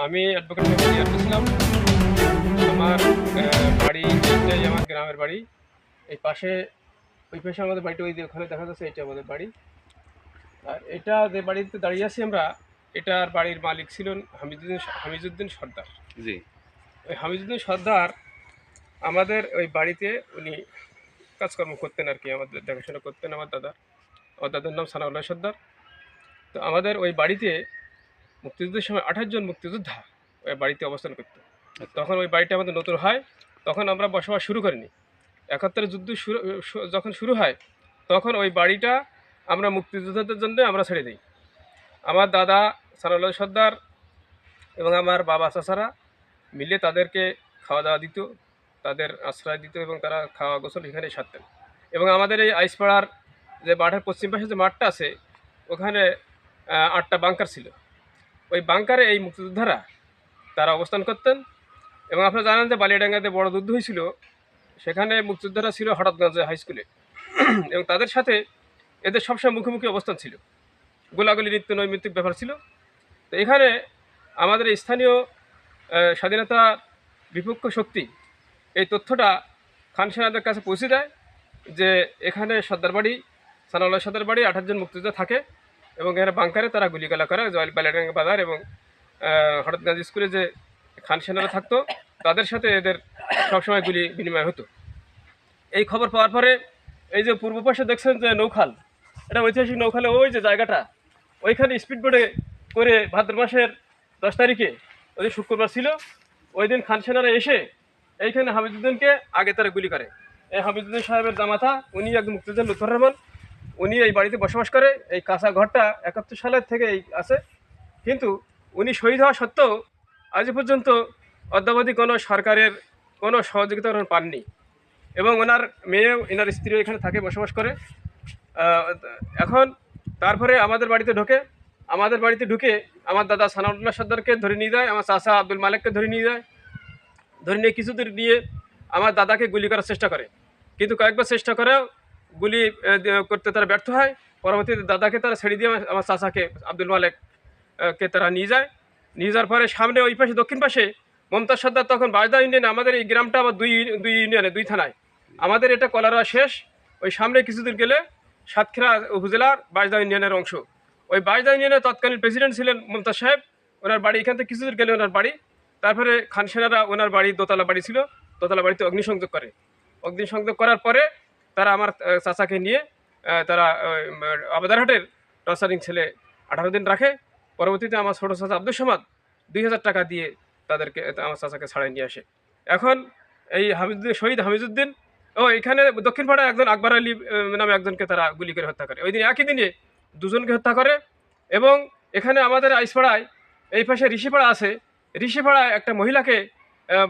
আমি অ্যাডভোকেট মোহাম্মদ ইয়াসুফ ইসলাম। আমার বাড়ি এইটাই, আমার গ্রামের বাড়ি। এই পাশে, ওই পাশে আমাদের বাড়িটা, ওই যে ওখানে দেখা যাচ্ছে, এটা আমাদের বাড়ি। আর এটা যে বাড়িতে দাঁড়িয়ে আছি আমরা, এটার বাড়ির মালিক ছিলেন হামিজউদ্দিন সর্দার। জি। ওই হামিজউদ্দিন সর্দার আমাদের ওই বাড়িতে উনি কাজকর্ম করতেন আর কি, আমাদের দেখাশোনা করতেন। আমার দাদার নাম সানাউল্লাহ সর্দার। তো আমাদের ওই বাড়িতে মুক্তিযুদ্ধের সময় 28 জন মুক্তিযোদ্ধা ওই বাড়িতে অবস্থান করত। তখন ওই বাড়িটা আমাদের নতুন হয়, তখন আমরা বসবাস শুরু করিনি। 71 যুদ্ধ যখন শুরু হয়, তখন ওই বাড়িটা আমরা মুক্তিযোদ্ধাদের জন্য আমরা ছেড়ে দিই। আমার দাদা সানাউল্লাহ সর্দার এবং আমার বাবা চাচারা মিলে তাদেরকে খাওয়া দাওয়া দিত, তাদের আশ্রয় দিত, এবং তারা খাওয়া গোসল এখানেই সারতেন। এবং আমাদের এই আইসপাড়ার যে মাঠের পশ্চিম পাশে যে মাঠটা আছে, ওখানে 8টা বাংকার ছিল। ওই বাংকারে এই মুক্তিযোদ্ধারা তারা অবস্থান করতেন। এবং আপনারা জানেন যে বালিয়াডাঙ্গাতে বড় যুদ্ধ হয়েছিল, সেখানে মুক্তিযোদ্ধারা ছিল হঠাৎগঞ্জে হাই স্কুলে। এবং তাদের সাথে এদের সবসময় মুখোমুখি অবস্থান ছিল, গোলাগুলি নিত্য নৈমিত্তিক ব্যাপার ছিল। তো এখানে আমাদের স্থানীয় স্বাধীনতা বিপক্ষ শক্তি এই তথ্যটা খান সেনাদের কাছে পৌঁছে দেয় যে এখানে সর্দারবাড়ি, সানাউল্লাহ সর্দারবাড়ি 28 জন মুক্তিযোদ্ধা থাকে, এবং এখানে বাংকারে তারা গুলিগালা করে। বালিয়াডাঙ্গা বাজার এবং হঠাৎগঞ্জ স্কুলে যে খান সেনারা থাকতো, তাদের সাথে এদের সবসময় গুলি বিনিময় হতো। এই খবর পাওয়ার পরে এই যে পূর্ব পাশে দেখছেন যে নৌখাল, এটা ঐতিহাসিক নৌখালে, ওই যে জায়গাটা, ওইখানে স্পিড বোটে করে ভাদ্র মাসের 10 তারিখে, ওই দিন শুক্রবার ছিল, ওই দিন খান সেনারা এসে এইখানে হামিদুদ্দিনকে আগে তারা গুলি করে। এই হামিদুদ্দিন সাহেবের জামাতা, উনি একজন মুক্তিযোদ্ধা, লুৎফর রহমান। উনি এই বাড়িতে বসবাস করে। এই কাঁচা ঘরটা 71 সালের থেকে এই আছে, কিন্তু উনি শহীদ হওয়া সত্ত্বেও আজ পর্যন্ত অদ্যাবধি কোনো সরকারের কোনো সহযোগিতা ওনার পাননি। এবং ওনার মেয়েও, এনার স্ত্রীও এখানে থাকে, বসবাস করে। এখন তারপরে আমাদের বাড়িতে ঢুকে আমার দাদা সানাউল্লাহ সর্দারকে ধরে নিয়ে যায়, আমার চাচা আব্দুল মালিককে ধরে নিয়ে যায়। ধরে নিয়ে কিছু দূর নিয়ে আমার দাদাকে গুলি করার চেষ্টা করে, কিন্তু কয়েকবার চেষ্টা করেও গুলি করতে তারা ব্যর্থ হয়। পরবর্তীতে দাদাকে তারা ছেড়ে দিয়ে আমার চাচাকে আব্দুল মালিককে তারা নিয়ে যাওয়ার পরে সামনে ওই পাশে, দক্ষিণ পাশে মমতাজ সর্দার তখন বাজদা ইউনিয়নে, আমাদের এই গ্রামটা আবার দুই ইউনিয়নে, 2 থানায়। আমাদের এটা কলারা শেষ, ওই সামনে কিছু দূর গেলে সাতক্ষীরা উপজেলার বাজদা ইউনিয়নের অংশ। ওই বাজদা ইউনিয়নের তৎকালীন প্রেসিডেন্ট ছিলেন মমতাজ সাহেব। ওনার বাড়ি এখান থেকে কিছু দূর গেলে ওনার বাড়ি। তারপরে খান সেনারা ওনার বাড়ি, দোতলা বাড়ি ছিল, দোতলা বাড়িতে অগ্নিসংযোগ করে। অগ্নিসংযোগ করার পরে তারা আমার চাচাকে নিয়ে তারা আবাদারহাটের টর্চারিং ছেলে 18 দিন রাখে। পরবর্তীতে আমার ছোটো চাচা আব্দুল সামাদ 2000 টাকা দিয়ে তাদেরকে, আমার চাচাকে ছাড়াই নিয়ে আসে। এখন এই শহীদ হামিদুদ্দিন, এখানে দক্ষিণ পাড়ায় একজন আকবর আলী নামে একজনকে তারা গুলি করে হত্যা করে। ওই দিন একই দিনে 2 জনকে হত্যা করে। এবং এখানে আমাদের আইসপাড়ায়, এই পাশে ঋষিপাড়া আছে, ঋষিপাড়ায় একটা মহিলাকে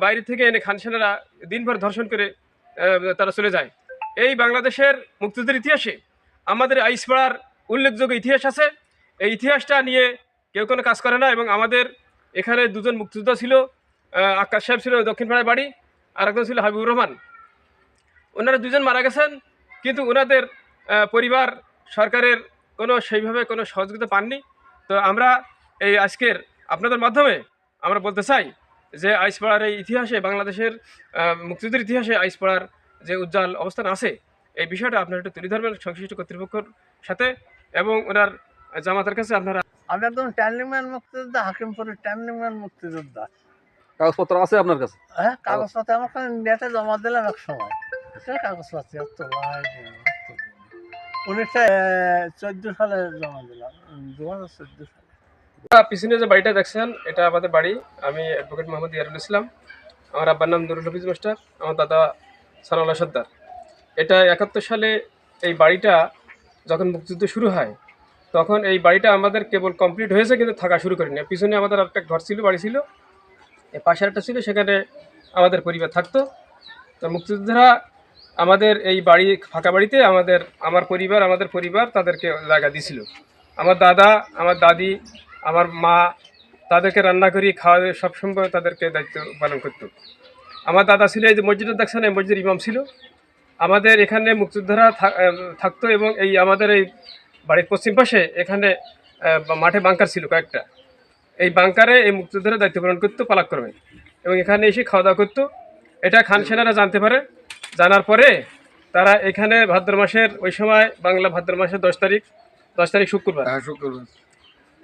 বাইরে থেকে এনে খান সেনারা দিনভর ধর্ষণ করে তারা চলে যায়। এই বাংলাদেশের মুক্তিযুদ্ধের ইতিহাসে আমাদের আইসপাড়ার উল্লেখযোগ্য ইতিহাস আছে। এই ইতিহাসটা নিয়ে কেউ কোনো কাজ করে না। এবং আমাদের এখানে 2 জন মুক্তিযোদ্ধা ছিল, আকাশ সাহেব ছিল দক্ষিণ পাড়ায় বাড়ি, আর একজন ছিল হাবিবুর রহমান। ওনারা 2 জন মারা গেছেন, কিন্তু ওনাদের পরিবার সরকারের সেইভাবে কোনো সহযোগিতা পাননি। তো আমরা এই আজকের আপনাদের মাধ্যমে আমরা বলতে চাই যে আইসপাড়ার এই ইতিহাসে, বাংলাদেশের মুক্তিযুদ্ধের ইতিহাসে আইসপাড়ার যে উজ্জ্বল অবস্থান আছে, এই বিষয়টা আপনারা একটু তুলে ধরবেন সংশ্লিষ্ট কর্তৃপক্ষের সাথে, এবং ওনার জামাতার কাছে আপনারা। আমি একদম ট্যান্ডিংম্যান মুক্তিযোদ্ধা, হাকিমপুরের ট্যান্ডিংম্যান মুক্তিযোদ্ধা। কাগজপত্র আছে আপনার কাছে? হ্যাঁ, কাগজপত্র আমার কাছে নেটে জমা দিলাম এক সময়। কাগজপত্র 1914 সালে জমা দিলাম, 2014 সালে। পিছনে যে বাড়িটা দেখছেন, এটা আমাদের বাড়ি। আমি অ্যাডভোকেট মোহাম্মদ ইয়াসুফ ইসলাম। আমার আব্বার নাম নুরুল হাফিজ মাস্টার, আমার দাদা সানাউল্লাহ সর্দার। এটা 71 সালে এই বাড়িটা যখন মুক্তিযুদ্ধ শুরু হয়, তখন এই বাড়িটা আমাদের কেবল কমপ্লিট হয়েছে, কিন্তু থাকা শুরু করিনি। পিছনে আমাদের একটা ঘর ছিল, বাড়ি ছিল, এই পাশে একটা ছিল, সেখানে আমাদের পরিবার থাকতো। তো মুক্তিযোদ্ধারা আমাদের এই বাড়ি, ফাঁকা বাড়িতে আমাদের পরিবার তাদেরকে জায়গা দিয়েছিল। আমার দাদা, আমার দাদি, আমার মা তাদেরকে রান্না করি, খাওয়া, সবসময় তাদেরকে দায়িত্ব পালন করতো। আমার দাদা ছিল, এই যে মসজিদে দেখছেন, এই মসজিদের ইমাম ছিল। আমাদের এখানে মুক্তিযোদ্ধারা থাকতো। এবং এই আমাদের এই বাড়ির পশ্চিম পাশে এখানে মাঠে বাংকার ছিল কয়েকটা। এই বাংকারে এই মুক্তিযোদ্ধারা দায়িত্ব পালন করতো পালাক্রমে, এবং এখানে এসে খাওয়া দাওয়া করতো। এটা খান সেনারা জানতে পারে। জানার পরে তারা এখানে ভাদ্র মাসের ওই সময়, বাংলা ভাদ্র মাসের 10 তারিখ শুক্রবার,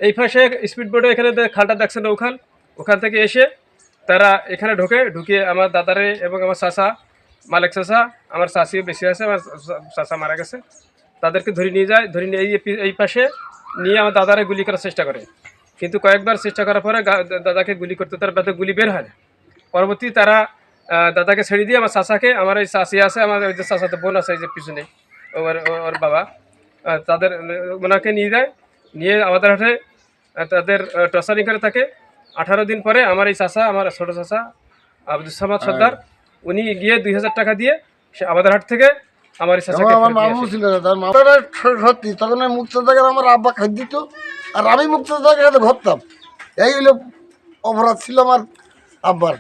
এই পাশে স্পিড বোটে এখানে খালটা দেখছেন নৌখাল, ওখান থেকে এসে তারা এখানে ঢুকে আমার দাদারে এবং আমার চাচা মালিক চাচা, আমার চাচিও বেশি আছে, আমার চাচা মারা গেছে, তাদেরকে ধরে নিয়ে যায়। ধরে নিয়ে এই পাশে নিয়ে আমার দাদারে গুলি করার চেষ্টা করে, কিন্তু কয়েকবার চেষ্টা করার পরে দাদাকে গুলি করতে তার বাদে গুলি বের হয় না। পরবর্তী তারা দাদাকে ছেড়ে দিয়ে আমার চাচাকে, আমার এই চাচি আছে, আমার ওই যে চাচাতে বোন আছে এই যে পিছনে ওর বাবা, তাদের ওনাকে নিয়ে যায়। নিয়ে আমাদের হাটে তাদের টর্চারিং করে থাকে। 18 দিন পরে আমার এই চাচা, আমার ছোটো চাচা আব্দুল সামাদ সর্দার, উনি গিয়ে 2000 টাকা দিয়ে সে আমাদের হাট থেকে আমার এই চাচাকে আমার ফেরত নিয়ে মামু আসে। ছিল, তার মামাটা সত্যি তখন ওই মুক্তিযোদ্ধাকে আমার আব্বা খাই দিত, আর আমি মুক্তিযোদ্ধাকে ঘরতাম। এই হলো অপরাধ ছিল আমার আব্বার।